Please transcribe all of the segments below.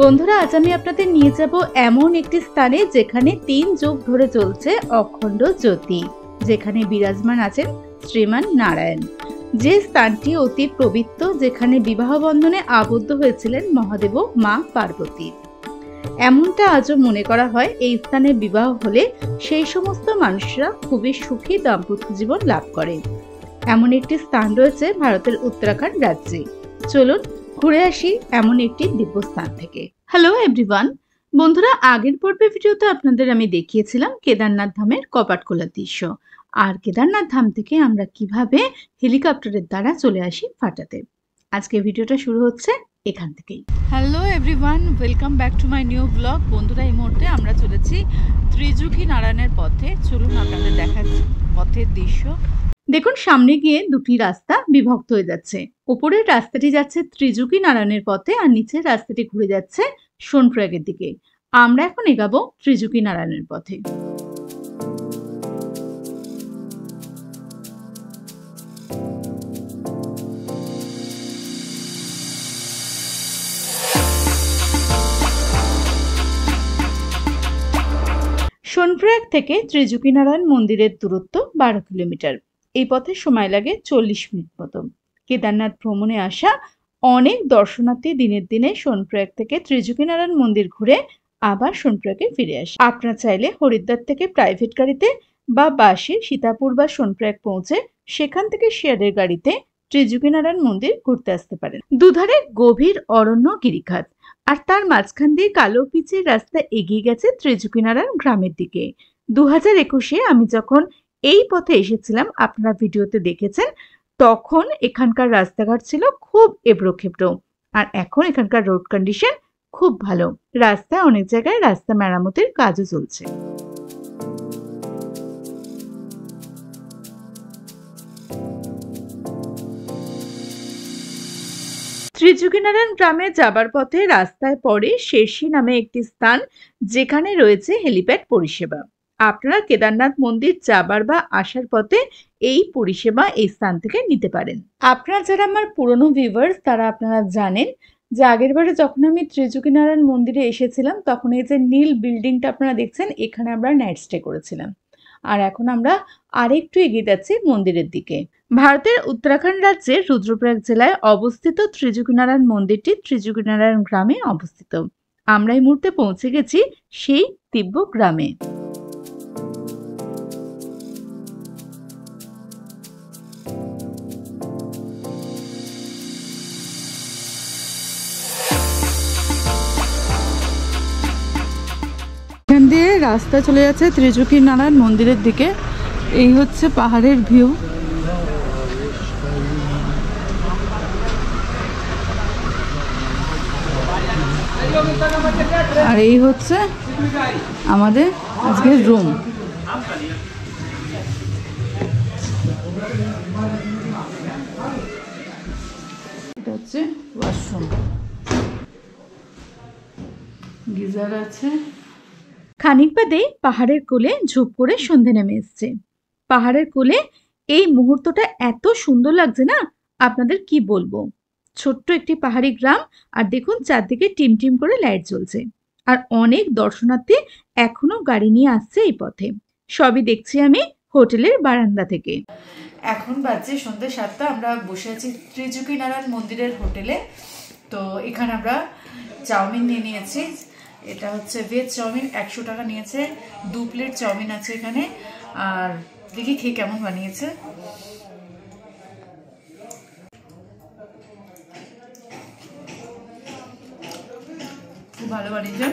বন্ধুরা, আজ আমি আপনাদের নিয়ে যাব এমন একটি স্থানে যেখানে 3 যুগ ধরে চলছে অখণ্ড জ্যোতি, যেখানে বিরাজমান আছেন শ্রীমান নারায়ণ। যে স্থানটি অতি পবিত্র, যেখানে বিবাহ বন্ধনে আবদ্ধ হয়েছিলেন মহাদেব ও মা পার্বতী। এমনটা আজও মনে করা হয়, এই স্থানে বিবাহ হলে সেই সমস্ত মানুষরা খুবই সুখী দাম্পত্য জীবন লাভ করে। এমন একটি স্থান রয়েছে ভারতের উত্তরাখণ্ড রাজ্যে। চলুন ঘুরে আসি এমন একটি দিব্য স্থান থেকে। হ্যালো এভরিওয়ান, বন্ধুরা, আগের পর্বে ভিডিওতে আপনাদের আমি দেখিয়েছিলাম কেদারনাথ ধামের কপাট খোলার দৃশ্য, আর কেদারনাথ ধাম থেকে আমরা কিভাবে হেলিকপ্টারের দ্বারা চলে আসি ফাটাতে। আজকে ভিডিওটা শুরু হচ্ছে এখান থেকেই। Hello everyone, welcome back to my new blog. বন্ধুরা, এই মুহূর্তে আমরা চলেছি ত্রিযুগী নারায়ণের পথে। চলুন আপনাদের দেখাচ্ছি পথের দৃশ্য। দেখুন, সামনে গিয়ে দুটি রাস্তা বিভক্ত হয়ে যাচ্ছে। উপরের রাস্তাটি যাচ্ছে ত্রিযুগী নারায়ণের পথে, আর নিচের রাস্তাটি ঘুরে যাচ্ছে সোনপ্রয়াগের দিকে। আমরা এখন এগাবো ত্রিযুগী নারায়ণের পথে। সোনপ্রয়াগ থেকে ত্রিযুগী নারায়ণ মন্দিরের দূরত্ব 12 কিলোমিটার। এই পথে সময় লাগে 40 মিনিট মতো। কেদারনাথ ভ্রমণে আসা অনেক দর্শনার্থী দিনের দিনে সোনপ্রয়াগ থেকে ত্রিযুগী নারায়ণ মন্দির ঘুরে আবার সোনপ্রয়াগে ফিরে আসে। আপনারা চাইলে হরিদ্বার থেকে প্রাইভেট গাড়িতে বা বাসে সীতাপুর বা সোনপ্রয়াগ পৌঁছে সেখান থেকে শেয়ারের গাড়িতে ত্রিযুগী নারায়ণ মন্দির ঘুরতে আসতে পারেন। দুধারে গভীর অরণ্য গিরিখাত, আর তার মাঝখান দিয়ে কালো পিচের রাস্তা এগিয়ে গেছে ত্রিযুগী নারায়ণ গ্রামের দিকে। 2021-এ আমি যখন এই পথে এসেছিলাম, আপনারা ভিডিওতে দেখেছেন, তখন এখানকার রাস্তাঘাট ছিল খুব এবড়ো-খেবড়ো, আর এখন এখানকার রোড কন্ডিশন খুব ভালো। রাস্তায় অনেক জায়গায় রাস্তা মেরামতের কাজও চলছে। ত্রিযুগী নারায়ণ গ্রামে যাবার পথে রাস্তায় পড়ে শেরশি নামে একটি স্থান, যেখানে রয়েছে হেলিপ্যাড পরিষেবা। আপনারা কেদারনাথ মন্দির যাবার বা আসার পথে এই পরিষেবা এই স্থান থেকে নিতে পারেন। আপনারা যারা আমার পুরনো ভিউয়ার্স, তারা আপনারা জানেন যে আগের বারে যখন আমি ত্রিযুগী নারায়ণ মন্দিরে এসেছিলাম, তখন এই যে নীল বিল্ডিংটা আপনারা দেখছেন, এখানে আমরা নাইট স্টে করেছিলাম। আর এখন আমরা আরেকটু এগিয়ে যাচ্ছি মন্দিরের দিকে। ভারতের উত্তরাখণ্ড রাজ্যের রুদ্রপ্রয়াগ জেলায় অবস্থিত ত্রিযুগী নারায়ণ মন্দিরটি ত্রিযুগী নারায়ণ গ্রামে অবস্থিত। আমরা এই মুহূর্তে পৌঁছে গেছি সেই দিব্য গ্রামে। এখান দিয়ে রাস্তা চলে যাচ্ছে ত্রিযুগী নারায়ণ মন্দিরের দিকে। এই হচ্ছে পাহাড়ের ভিউ। আর এই হচ্ছে আমাদের আজকের রুম। এটা হচ্ছে ওয়াশরুম, গিজার আছে। খানিক বাদে পাহাড়ের কোলে ঝুপ করে সন্ধে নেমে এসছে। পাহাড়ের কোলে এই মুহূর্তটা এত সুন্দর লাগছে না, আপনাদের কি বলবো। ছোট্ট একটি পাহাড়ি গ্রাম, আর দেখুন চারদিকে টিমটিম করে লাইট জ্বলছে, আর অনেক দর্শনার্থী এখনো গাড়ি নিয়ে আসছে এই পথে। সবই দেখছি আমি হোটেলের বারান্দা থেকে। এখন বাজছে সন্ধ্যে 7টা। আমরা বসে আছি ত্রিযুগী নারায়ণ মন্দিরের হোটেলে। তো এখানে আমরা চাউমিন নিয়ে নিয়েছি। এটা হচ্ছে ভেজ চাউমিন, 100 টাকা নিয়েছে। 2 প্লেট চাউমিন আছে এখানে। আর দেখি খেয়ে কেমন বানিয়েছে। খুব ভালো বানিয়েছে।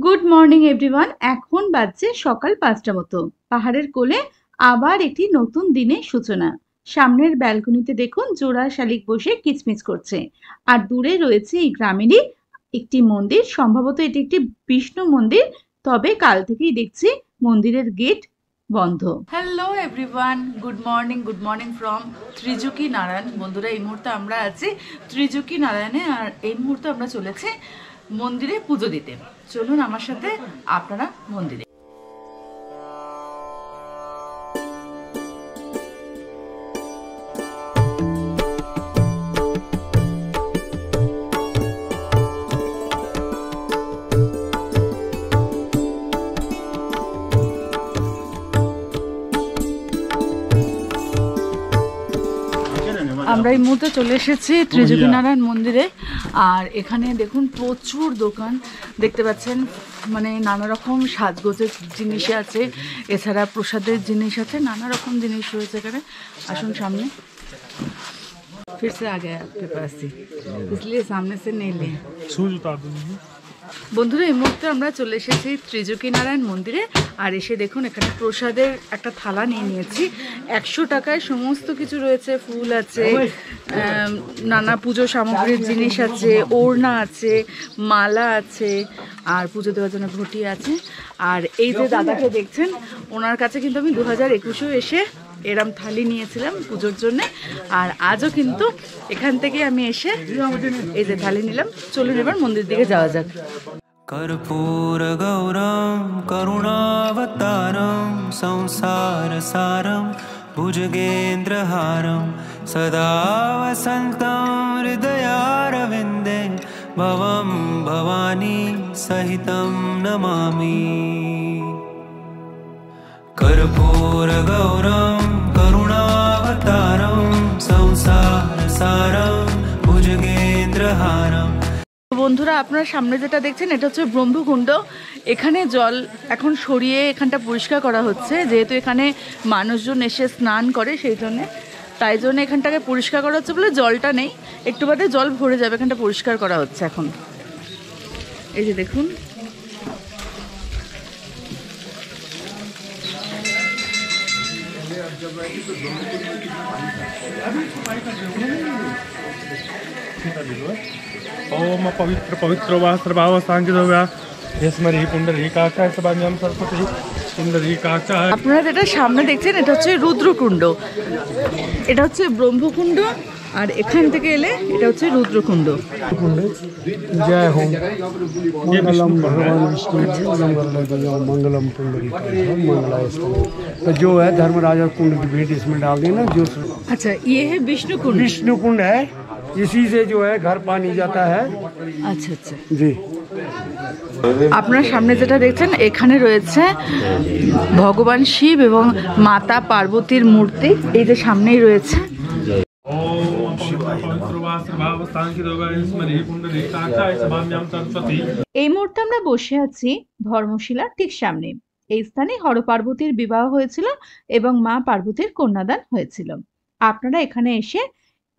গুড মর্নিং এভরিওয়ান, এখন বাজছে সকাল 5টা মতো। পাহাড়ের কোলে আবার একটি নতুন দিনের সূচনা। সামনের ব্যালকনিতে দেখুন জোড়া শালিক বসে কিচমিচ করছে, আর দূরে রয়েছে এই গ্রামেরই একটি মন্দির। সম্ভবত এটি একটি বিষ্ণু মন্দির, তবে কাল থেকেই দেখছি মন্দিরের গেট বন্ধ। Hello everyone, good morning from Triyugi Narayan. বন্ধুরা, এই মুহূর্তে আমরা আছি ত্রিযুগী নারায়ণে, আর এই মুহূর্তে আমরা চলেছি মন্দিরে পুজো দিতে। চলুন আমার সাথে আপনারা মন্দিরে। আমরা এই মুহূর্তে চলে এসেছি ত্রিযোগী নারায়ণ মন্দিরে। আর এখানে দেখুন প্রচুর দোকান দেখতে পাচ্ছেন, মানে নানা রকম সাজগোজের জিনিস আছে, এছাড়া প্রসাদের জিনিস আছে, নানা রকম জিনিস রয়েছে এখানে। আসুন সামনে, फिर से आ गया आपके पास ही, इसलिए सामने से नहीं ले। বন্ধুরা এই মুহূর্তে আমরা চলে এসেছি ত্রিযোগী নারায়ণ মন্দিরে। আর এসে দেখুন এখানে প্রসাদের একটা থালা নিয়ে নিয়েছি। 100 টাকায় সমস্ত কিছু রয়েছে, ফুল আছে, নানা পুজো সামগ্রীর জিনিস আছে, ওড়না আছে, মালা আছে, আর পুজো দেওয়ার জন্য ঘটি আছে। আর এই যে দাদাকে দেখছেন, ওনার কাছে কিন্তু আমি 2021-এও এসে এরম থালি নিয়েছিলাম পুজোর জন্য। আর আজও কিন্তু এখান থেকে আমি এসে এই যে থালি নিলাম। চলুন এবার মন্দির দিকে যাওয়া যাক। कर्पूर गौरम करुणावतारम संसार सारम भुजगेन्द्रहारम सदा वसन्तं हृदयारविन्दे भवं भवानी सहितं नमामि। कर्पूर गौरम करुणावतारम संसार सारम भुजगेन्द्रहारम। বন্ধুরা আপনারা সামনে যেটা দেখছেন এটা হচ্ছে ব্রহ্মকুণ্ড। এখানে জল এখন সরিয়ে এখানটা পরিষ্কার করা হচ্ছে, যেহেতু এখানে মানুষজন এসে স্নান করে সেই জন্যে, তাই জন্য এখানটাকে পরিষ্কার করা হচ্ছে বলে জলটা নেই, একটু বাদে জল ভরে যাবে। এখানটা পরিষ্কার করা হচ্ছে এখন। এই যে দেখুন ओम पवित्र पवित्र वास्त्र भाव सांगित होगा यस्मरी पुंडरीकाक्षा सभाम्यम सरस्वती पुंडरीकाक्षा। আপনারা যেটা সামনে দেখছেন এটা হচ্ছে রুদ্রকুণ্ড, এটা হচ্ছে ব্রহ্মকুণ্ড, আর এখান থেকে এলে এটা হচ্ছে রুদ্রকুণ্ড। जय हो मंगलम भगवान विष्णु मंगलम पुंडरी मंगलास्तु। तो जो है धर्मराजा कुंड की भेंट इसमें डाल देना। जो अच्छा ये है विष्णु कुंड। विष्णु कुंड है, इसी से जो है घर पानी जाता है। আচ্ছা আচ্ছা जी আপনার সামনে যেটা দেখছেন এখানে রয়েছে ভগবান শিব এবং মাতা পার্বতীর মূর্তি, এই যে সামনেই রয়েছে। এই মুহূর্তে আমরা বসে আছি ধর্মশিলার ঠিক সামনে। এই স্থানে হরপার্বতীর বিবাহ হয়েছিল এবং মা পার্বতীর কন্যাদান হয়েছিল। আপনারা এখানে এসে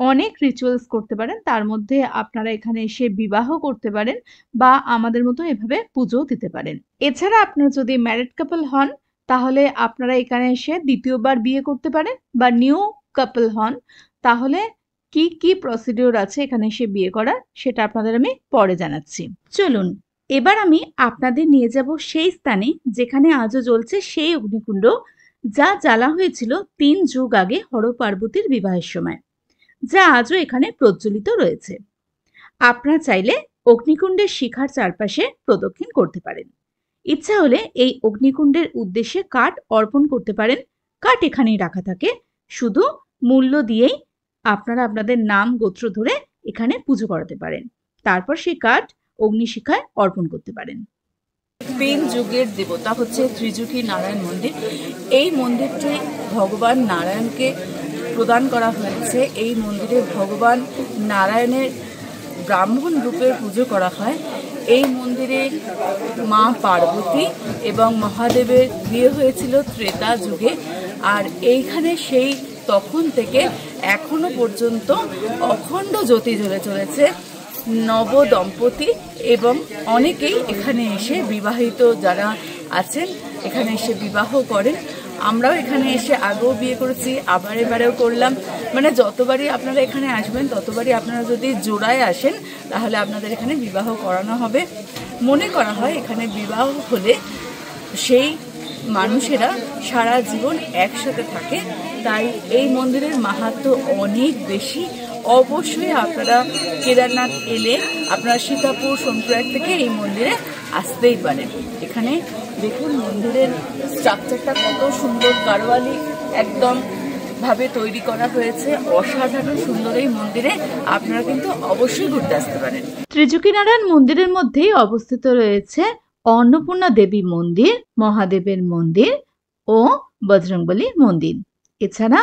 অনেক রিচুয়ালস করতে পারেন, তার মধ্যে আপনারা এখানে এসে বিবাহ করতে পারেন বা আমাদের মতো এভাবে পুজো দিতে পারেন। এছাড়া আপনারা যদি ম্যারিড কাপল হন তাহলে আপনারা এখানে এসে দ্বিতীয়বার বিয়ে করতে পারেন, বা নিউ কাপল হন তাহলে কি কি প্রসিডিওর আছে এখানে এসে বিয়ে করার সেটা আপনাদের আমি পরে জানাচ্ছি। চলুন এবার আমি আপনাদের নিয়ে যাব সেই স্থানে যেখানে আজও জ্বলছে সেই অগ্নিকুণ্ড, যা জ্বালা হয়েছিল 3 যুগ আগে হরপার্বতীর বিবাহের সময়, যা আজও এখানে প্রজ্বলিত রয়েছে। আপনারা চাইলে অগ্নিকুণ্ডের শিখার চারপাশে প্রদক্ষিণ করতে পারেন। ইচ্ছা হলে এই অগ্নিকুণ্ডের উদ্দেশ্যে কাঠ অর্পণ করতে পারেন। কাঠ এখানেই রাখা থাকে, শুধু মূল্য দিয়েই আপনারা আপনাদের নাম গোত্র ধরে এখানে পুজো করাতে পারেন। তারপর সেই কাঠ অগ্নিশিখায় অর্পণ করতে পারেন। 3 যুগের দেবতা হচ্ছে ত্রিযোগী নারায়ণ মন্দির। এই মন্দিরটি ভগবান নারায়ণকে প্রদান করা হয়েছে। এই মন্দিরে ভগবান নারায়ণের ব্রাহ্মণ রূপে পুজো করা হয়। এই মন্দিরে মা পার্বতী এবং মহাদেবের বিয়ে হয়েছিল ত্রেতা যুগে। আর এইখানে সেই তখন থেকে এখনো পর্যন্ত অখণ্ড জ্যোতি জ্বলে চলেছে। নব দম্পতি এবং অনেকেই এখানে এসে বিবাহিত যারা আছেন এখানে এসে বিবাহ করেন। আমরাও এখানে এসে আগেও বিয়ে করেছি, আবার এবারেও করলাম। মানে যতবারই আপনারা এখানে আসবেন ততবারই আপনারা যদি জোড়ায় আসেন তাহলে আপনাদের এখানে বিবাহ করানো হবে। মনে করা হয় এখানে বিবাহ হলে সেই মানুষেরা সারা জীবন একসাথে থাকে, তাই এই মন্দিরের মাহাত্ম্য অনেক বেশি। অবশ্যই আপনারা কেদারনাথ এলে আপনারা সীতাপুর সোনপ্রয়াগ থেকে এই মন্দিরে আসতেই পারেন। এখানে দেখুন মন্দিরের স্ট্রাকচারটা কত সুন্দর, গারোয়ালি একদম ভাবে তৈরি করা হয়েছে। অসাধারণ সুন্দর এই মন্দিরে আপনারা কিন্তু অবশ্যই ঘুরতে আসতে পারেন। ত্রিযোগী নারায়ণ মন্দিরের মধ্যেই অবস্থিত রয়েছে অন্নপূর্ণা দেবী মন্দির, মহাদেবের মন্দির ও বজরংবলী মন্দির। এছাড়া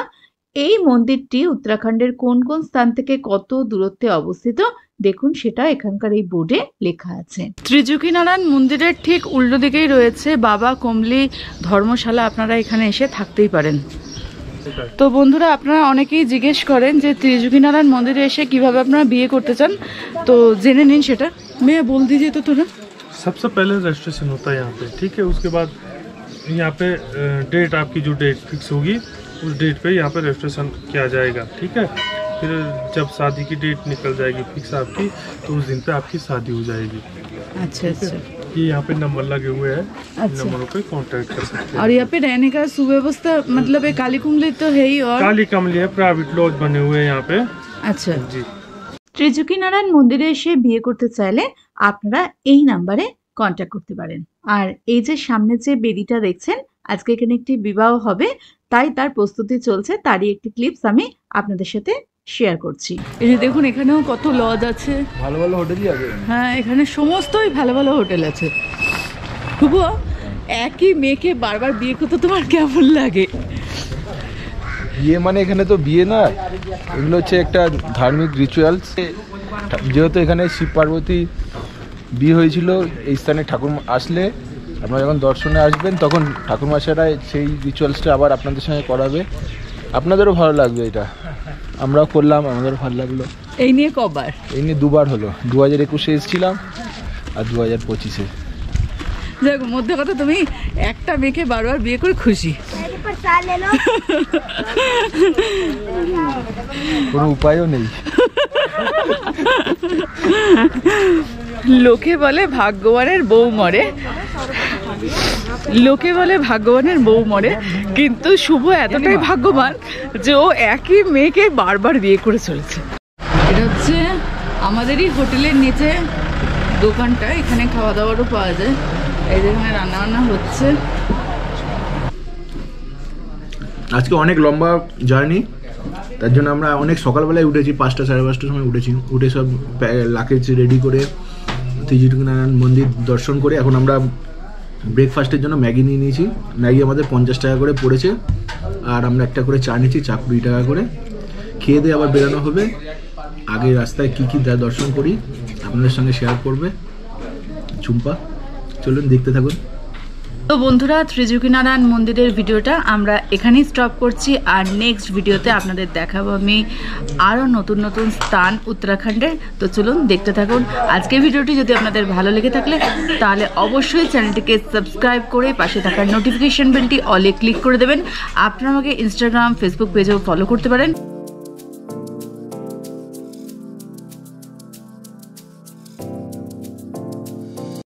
এই মন্দিরটি উত্তরাখণ্ডের কোন কোন স্থান থেকে কত দূরত্বে অবস্থিত দেখুন, সেটা এখানকার এই বোর্ডে লেখা আছে। ত্রিজুকিনারায়ণ মন্দিরের ঠিক উল্টো দিকেই রয়েছে বাবা কমলি ধর্মশালা, আপনারা এখানে এসে থাকতেই পারেন। তো বন্ধুরা, আপনারা অনেকেই জিজ্ঞেস করেন যে ত্রিজুকিনারায়ণ মন্দিরে এসে কিভাবে আপনারা বিয়ে করতে চান, তো জেনে নিন সেটা। মেয়ে বল দিজিয়ে তো তোরা। सबसे पहले रजिस्ट्रेशन होता है यहाँ पे, ठीक है। उसके बाद यहाँ पे डेट, आपकी जो डेट फिक्स होगी उस डेट पे यहाँ पे रजिस्ट्रेशन किया जाएगा, ठीक है। फिर जब शादी की डेट निकल जाएगी फिक्स आपकी, तो उस दिन पे आपकी शादी हो जाएगी। अच्छा अच्छा। ये यहाँ पे नंबर लगे हुए हैं, अच्छा। नंबरों पे कांटेक्ट कर सकते हैं। और यहाँ पे रहने का सुव्यवस्था मतलब है, काली कुंडली तो है ही, और काली कमली है, प्राइवेट लॉज बने हुए हैं यहाँ पे। अच्छा जी। ত্রিজুকিনারায়ণ মন্দিরে এসে বিয়ে করতে চাইলে আপনারা এই নাম্বারে কন্ট্যাক্ট করতে পারেন। আর এই যে সামনে যে বেদিটা দেখছেন, আজকে এখানে একটি বিবাহ হবে, তাই তার প্রস্তুতি চলছে, তারই একটি ক্লিপস আমি আপনাদের সাথে শেয়ার করছি। এই যে দেখুন, এখানেও কত লজ আছে, ভালো ভালো হোটেলই আছে। হ্যাঁ, এখানে সমস্তই ভালো ভালো হোটেল আছে। শুভ, একই মেয়েকে বারবার বিয়ে করতে তোমার কেমন লাগে? বিয়ে মানে এখানে তো বিয়ে না, এগুলো হচ্ছে একটা ধার্মিক রিচুয়ালস। যেহেতু এখানে শিব পার্বতী বিয়ে হয়েছিল, এই স্থানে ঠাকুর আসলে আপনারা যখন দর্শনে আসবেন তখন ঠাকুরমশাইরা সেই রিচুয়ালসটা আবার আপনাদের সঙ্গে করাবে, আপনাদেরও ভালো লাগবে। এটা আমরাও করলাম, আমাদেরও ভালো লাগলো। এই নিয়ে কবার? এই নিয়ে দুবার হলো, 2021-এ এসেছিলাম আর 2025-এ। দেখো, মধ্যে কথা, তুমি একটা মেয়েকে বারবার বিয়ে করে খুশি? কোনো উপায়ও নেই। লোকে বলে ভাগ্যবানের বউ মরে, লোকে বলে ভাগ্যবানের বউ মরে, কিন্তু শুভ এতটাই ভাগ্যবান যে ও একই মেয়েকে বারবার বিয়ে করে চলেছে। এটা হচ্ছে আমাদেরই হোটেলের নিচে দোকানটা, এখানে খাওয়া দাওয়ারও পাওয়া যায়। এই যেখানে রান্না বান্না হচ্ছে। আজকে অনেক লম্বা জার্নি, তার জন্য আমরা অনেক সকালবেলায় উঠেছি, 5টা সাড়ে 5টার সময় উঠেছি। উঠে সব লাকেজ রেডি করে ত্রিজুকিনারায়ণ মন্দির দর্শন করে এখন আমরা ব্রেকফাস্টের জন্য ম্যাগি নিয়ে নিয়েছি। ম্যাগি আমাদের 50 টাকা করে পড়েছে, আর আমরা একটা করে চা নিয়েছি, চা 20 টাকা করে। খেয়ে দিয়ে আবার বেরোনো হবে। আগে রাস্তায় কী কী দর্শন করি আপনাদের সঙ্গে শেয়ার করবে ঝুম্পা। চলুন দেখতে থাকুন। তো বন্ধুরা, ত্রিজুকিনারায়ণ মন্দিরের ভিডিওটা আমরা এখানেই স্টপ করছি, আর নেক্সট ভিডিওতে আপনাদের দেখাবো আমি আরও নতুন নতুন স্থান উত্তরাখণ্ডের। তো চলুন দেখতে থাকুন। আজকের ভিডিওটি যদি আপনাদের ভালো লেগে থাকলে তাহলে অবশ্যই চ্যানেলটিকে সাবস্ক্রাইব করে পাশে থাকার নোটিফিকেশন বেলটি অলে ক্লিক করে দেবেন। আপনারা আমাকে ইনস্টাগ্রাম, ফেসবুক পেজেও ফলো করতে পারেন।